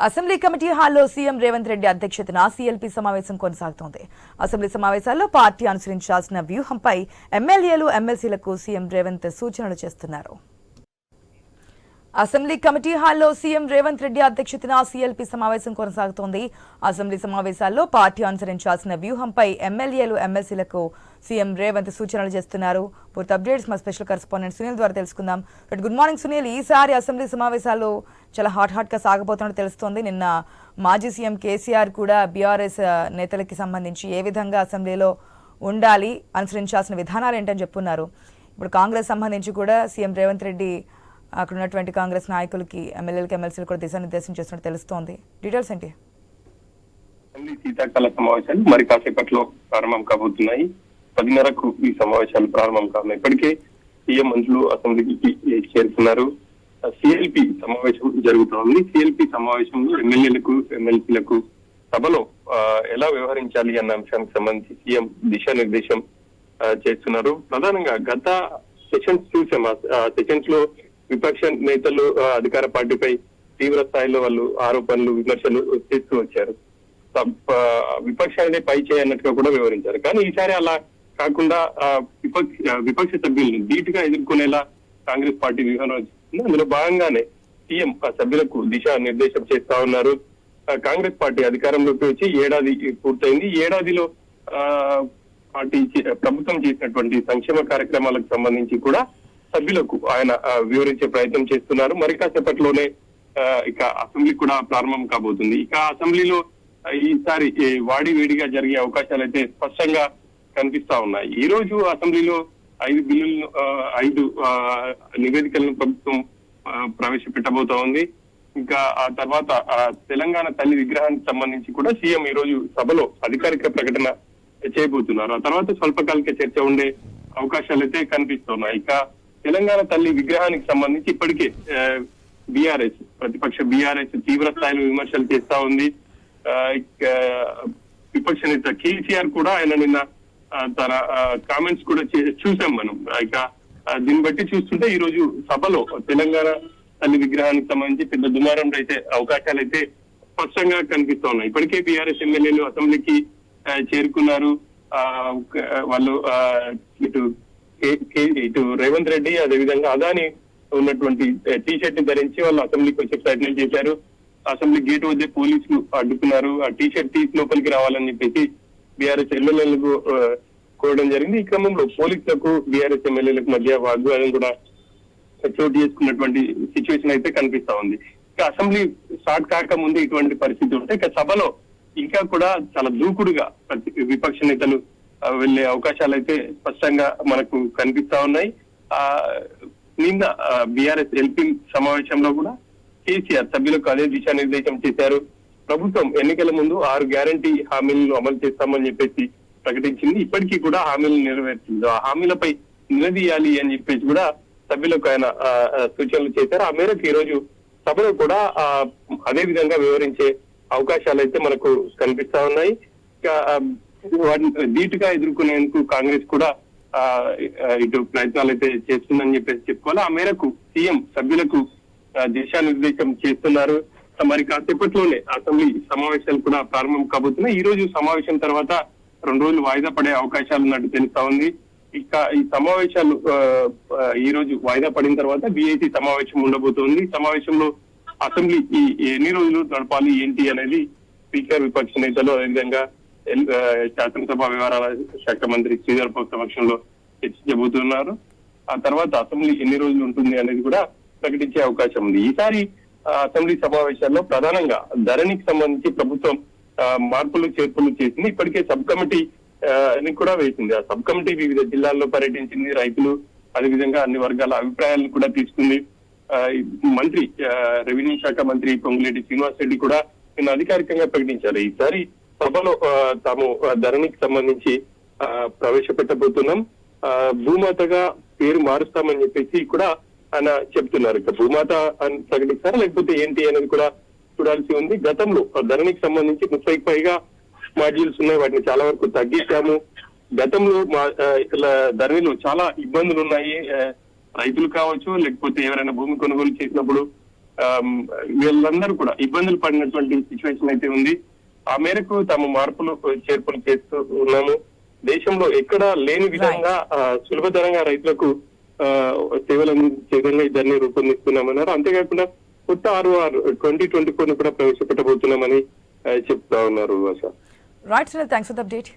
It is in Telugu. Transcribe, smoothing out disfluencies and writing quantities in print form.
అసెంబ్లీ కమిటీ హాల్లో సీఎం రేవంత్ రెడ్డి అధ్యక్షతన సీఎల్పీ సమావేశం కొనసాగుతోంది. అసెంబ్లీ సమావేశాల్లో పార్టీ అనుసరించాల్సిన వ్యూహంపై ఎమ్మెల్యేలు, ఎమ్మెల్సీలకు సీఎం రేవంత్ సూచనలు చేస్తున్నారు. అసెంబ్లీ కమిటీ హాల్లో సీఎం రేవంత్ రెడ్డి అధ్యక్షతన సీఎల్పీ సమావేశం కొనసాగుతోంది. అసెంబ్లీ సమావేశాల్లో పార్టీ అనుసరించాల్సిన వ్యూహంపై ఎమ్మెల్యేలు, ఎమ్మెల్సీలకు సీఎం రేవంత్ సూచనలు చేస్తున్నారు. పూర్తి అప్డేట్స్ మా స్పెషల్ కరెస్పాండెంట్ సునీల్ ద్వారా తెలుసుకుందాం. Good morning Sunil. ఈసారి అసెంబ్లీ సమావేశాలు చాలా హాట్ గా సాగబోతున్నట్టు తెలుస్తోంది. నిన్న మాజీ సీఎం కేసీఆర్ కూడా బీఆర్ఎస్ నేతలకి సంబంధించి ఏ విధంగా అసెంబ్లీలో ఉండాలి, అనుసరించాల్సిన విధానాలు ఏంటని చెప్పున్నారు. ఇప్పుడు కాంగ్రెస్ సంబంధించి కూడా సీఎం రేవంత్ రెడ్డి అక్కడ ఉన్నటువంటి కాంగ్రెస్ నాయకులకి, ఎమ్మెల్యేలకి, ఎమ్మెల్సీలకు కూడా దిశానిర్దేశం చేస్తున్నట్టు తెలుస్తోంది. డీటెయిల్స్ ఏంటి? శీతాకాల సమావేశాలు మరి కాసేపట్లో ప్రారంభం కాబోతున్నాయి. 10:30కు ఈ సమావేశాలు ప్రారంభం కానున్నాయి. ఇప్పటికే సీఎం మంత్రులు అసెంబ్లీకి చేరుకున్నారు. సిఎల్పి సమావేశం జరుగుతోంది. సిఎల్పి సమావేశంలో ఎమ్మెల్యేలకు, ఎమ్మెల్సీలకు సభలో ఎలా వ్యవహరించాలి అన్న అంశానికి సంబంధించి సీఎం దిశానిర్దేశం చేస్తున్నారు. ప్రధానంగా గత సెషన్స్ చూసాం. ఆ సెషన్స్ లో విపక్ష నేతలు అధికార పార్టీపై తీవ్ర స్థాయిలో వాళ్ళు ఆరోపణలు, విమర్శలు చేస్తూ వచ్చారు. విపక్షాలనే పై చేయన్నట్టుగా కూడా వివరించారు. కానీ ఈసారి అలా కాకుండా విపక్ష సభ్యులను ధీటుగా ఎదుర్కొనేలా కాంగ్రెస్ పార్టీ వ్యూహం చేస్తుంది. అందులో భాగంగానే సీఎం సభ్యులకు దిశా నిర్దేశం చేస్తా ఉన్నారు. కాంగ్రెస్ పార్టీ అధికారంలోకి వచ్చి ఏడాది పూర్తయింది. ఏడాదిలో పార్టీ ప్రభుత్వం చేసినటువంటి సంక్షేమ కార్యక్రమాలకు సంబంధించి కూడా సభ్యులకు ఆయన వివరించే ప్రయత్నం చేస్తున్నారు. మరి కాసేపట్లోనే ఇక అసెంబ్లీ కూడా ప్రారంభం కాబోతుంది. ఇక అసెంబ్లీలో ఈసారి వాడి వేడిగా జరిగే అవకాశాలు అయితే స్పష్టంగా కనిపిస్తా ఉన్నాయి. ఈ రోజు అసెంబ్లీలో 5 బిల్లులను, 5 నివేదికలను ప్రభుత్వం ప్రవేశపెట్టబోతా ఉంది. ఇంకా ఆ తర్వాత తెలంగాణ తల్లి విగ్రహానికి సంబంధించి కూడా సీఎం ఈ రోజు సభలో అధికారిక ప్రకటన చేయబోతున్నారు. ఆ తర్వాత స్వల్పకాలిక చర్చ ఉండే అవకాశాలు అయితే కనిపిస్తున్నాయి. ఇక తెలంగాణ తల్లి విగ్రహానికి సంబంధించి ఇప్పటికే బీఆర్ఎస్, ప్రతిపక్ష బీఆర్ఎస్ తీవ్ర స్థాయిలో విమర్శలు చేస్తా ఉంది. విపక్ష నేత కేసీఆర్ కూడా ఆయన నిన్న తన కామెంట్స్ కూడా చూసాం మనం. ఇక దీన్ని బట్టి చూస్తుంటే ఈ రోజు సభలో తెలంగాణ తల్లి విగ్రహానికి సంబంధించి పెద్ద దుమారం అయితే అవకాశాలు అయితే స్పష్టంగా కనిపిస్తా ఉన్నాయి. ఇప్పటికే బీఆర్ఎస్ ఎమ్మెల్యేలు అసెంబ్లీకి చేరుకున్నారు. వాళ్ళు ఇటు రేవంత్ రెడ్డి, అదేవిధంగా అదాని ఉన్నటువంటి టీ-షర్ట్ ని ధరించి వాళ్ళు అసెంబ్లీకి వచ్చే ప్రయత్నం చేశారు. అసెంబ్లీ గేట్ వద్ద పోలీసులు అడ్డుకున్నారు. ఆ టీ-షర్ట్ తీసి లోపలికి రావాలని చెప్పేసి బీఆర్ఎస్ ఎమ్మెల్యేలకు కోరడం జరిగింది. ఈ క్రమంలో పోలీసులకు బీఆర్ఎస్ ఎమ్మెల్యేలకు మధ్య వాగ్వాదం కూడా చోటు చేసుకున్నటువంటి సిచ్యువేషన్ అయితే కనిపిస్తా ఉంది. ఇక అసెంబ్లీ స్టార్ట్ కాక ముందు ఇటువంటి పరిస్థితి ఉంటే ఇక సభలో ఇంకా కూడా చాలా దూకుడుగా విపక్ష నేతలు వెళ్లే అవకాశాలు అయితే స్పష్టంగా మనకు కనిపిస్తా ఉన్నాయి. నిన్న బీఆర్ఎస్ ఎల్పీ సమావేశంలో కూడా కేసీఆర్ సభ్యులకు అదే దిశానిర్దేశం చేశారు. ప్రభుత్వం ఎన్నికల ముందు 6 గ్యారంటీ హామీలను అమలు చేస్తామని చెప్పేసి ప్రకటించింది. ఇప్పటికీ కూడా హామీలను నెరవేర్చింది. ఆ హామీలపై నిలదీయాలి అని చెప్పేసి కూడా సభ్యులకు ఆయన సూచనలు చేశారు. ఆ మేరకు ఈ రోజు సభలో కూడా అదే విధంగా వివరించే అవకాశాలు అయితే మనకు కనిపిస్తా ఉన్నాయి. వాటిని ధీటుగా ఎదుర్కొనేందుకు కాంగ్రెస్ కూడా ఇటు ప్రయత్నాలు అయితే చేస్తుందని చెప్పేసి చెప్పుకోవాలి. ఆ మేరకు సీఎం సభ్యులకు దిశానిర్దేశం చేస్తున్నారు. మరి కాసేపట్లోనే అసెంబ్లీ సమావేశాలు కూడా ప్రారంభం కాబోతున్నాయి. ఈ రోజు సమావేశం తర్వాత 2 రోజులు వాయిదా పడే అవకాశాలు ఉన్నట్టు తెలుస్తా ఉంది. ఇక ఈ సమావేశాలు ఈ రోజు వాయిదా పడిన తర్వాత బీఐసీ సమావేశం ఉండబోతోంది. సమావేశంలో అసెంబ్లీ ఎన్ని రోజులు నడపాలి ఏంటి అనేది స్పీకర్, విపక్ష నేతలు, అదేవిధంగా శాసనసభ వ్యవహారాల శాఖ మంత్రి శ్రీధర్ బాబు సమక్షంలో చర్చించబోతున్నారు. ఆ తర్వాత అసెంబ్లీ ఎన్ని రోజులు ఉంటుంది అనేది కూడా ప్రకటించే అవకాశం ఉంది. ఈసారి అసెంబ్లీ సమావేశాల్లో ప్రధానంగా ధరణికి సంబంధించి ప్రభుత్వం మార్పులు, చేర్పులు చేసింది. ఇప్పటికే సబ్ కమిటీ కూడా వేసింది. ఆ సబ్ కమిటీ వివిధ జిల్లాల్లో పర్యటించింది. రైతులు, అదేవిధంగా అన్ని వర్గాల అభిప్రాయాలను కూడా తీసుకుంది. మంత్రి, రెవెన్యూ శాఖ మంత్రి పొంగులేటి శ్రీనివాస్ రెడ్డి కూడా నిన్న అధికారికంగా ప్రకటించారు. ఈసారి సభలో తాము ధరణికి సంబంధించి ప్రవేశపెట్టబోతున్నాం, భూమాతగా పేరు మారుస్తామని చెప్పేసి కూడా ఆయన చెప్తున్నారు. ఇక భూమాత అని ప్రకటిస్తారా లేకపోతే ఏంటి అనేది కూడా చూడాల్సి ఉంది. గతంలో ధరణికి సంబంధించి 30కి పైగా మాడ్యూల్స్ ఉన్నాయి. వాటిని చాలా వరకు తగ్గించాము. గతంలో ఇట్లా ధరణిలో చాలా ఇబ్బందులు ఉన్నాయి. రైతులు కావచ్చు, లేకపోతే ఎవరైనా భూమి కొనుగోలు చేసినప్పుడు వీళ్ళందరూ కూడా ఇబ్బందులు పడినటువంటి సిచ్యువేషన్ అయితే ఉంది. ఆ మేరకు తాము మార్పులు చేర్పులు చేస్తూ ఉన్నాము. దేశంలో ఎక్కడా లేని విధంగా సులభతరంగా రైతులకు సేవలు అందించే విధంగా ఇద్దరిని రూపొందిస్తున్నామన్నారు. అంతేకాకుండా కొత్త ROR 2024 కూడా ప్రవేశపెట్టబోతున్నామని చెప్తా ఉన్నారు. Right, thanks for the update.